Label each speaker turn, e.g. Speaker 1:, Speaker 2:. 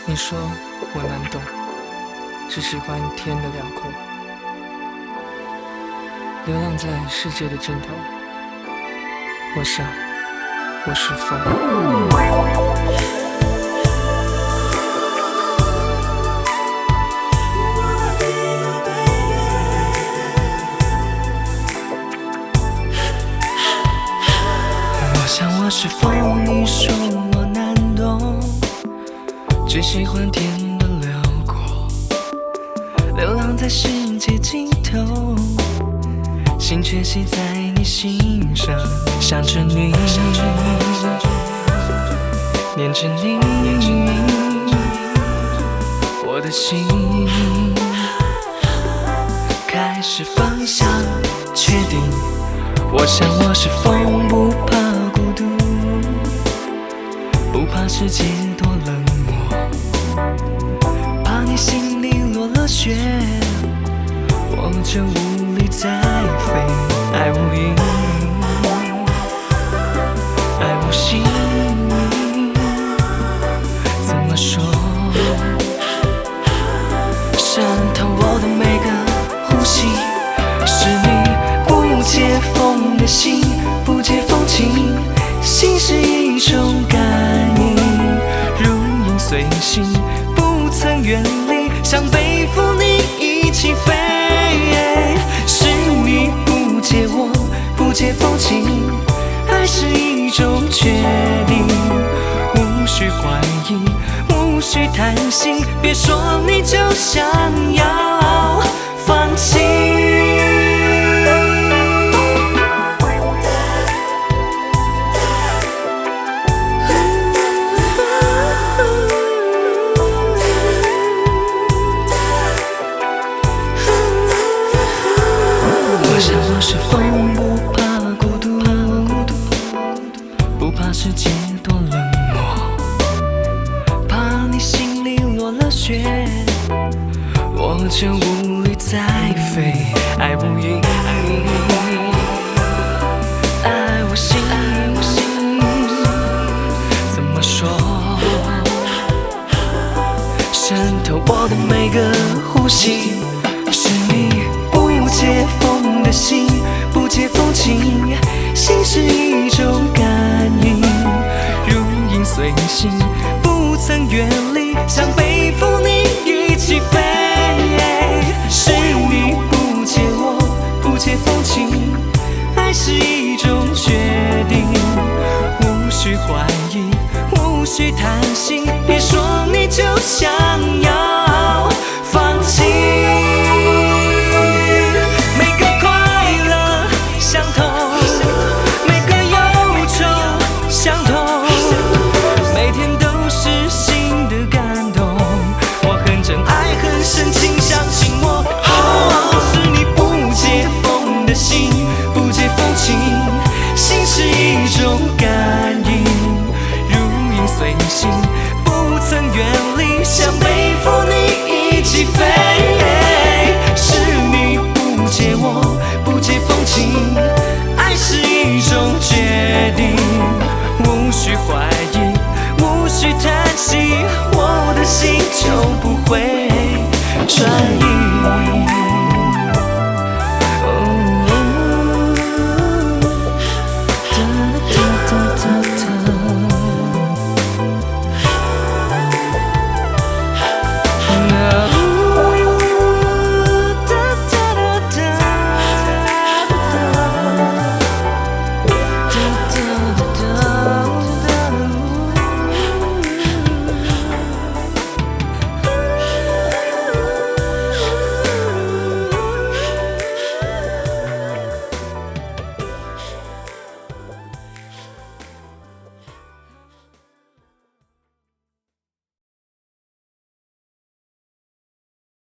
Speaker 1: 你说我难懂，只喜欢天的辽阔，流浪在世界的尽头。我想，我是风。我想我是风，你说我难懂，只喜欢天的辽阔，流浪在世界尽头，心却系在你心上，想着你，念着你，我的心开始方向确定。我想我是风，不怕孤独，不怕世界多冷漠，怕你心里落了雪，我就无力再飞。爱无影，爱无形，怎么说？渗透我的每个呼吸，是你不解风的心，不解风情，心是一种感应，如影随形，不曾远离，想背负你一起飞。是你不解我，不解风情，爱是一种决定，无需怀疑，无需贪心，别说你就想要放弃。我是风，不怕孤独，不怕世界多冷漠，怕你心里落了雪，我就无力再飞。爱无影，爱无形，怎么说？渗透我的每个呼吸，是你不解风的心，不解风情，心是一种感应，如影随形，不曾远离，想背负你一起飞。是你不解我，不解风情，爱是一种决定，无需怀疑，无需贪心，别说你就想要放弃。心是一种感应，如影随形，不曾远离，想背负你一起飞。是你不解我，不解风情，爱是一种决定，无需怀疑，无需叹息，我的心就不会转移。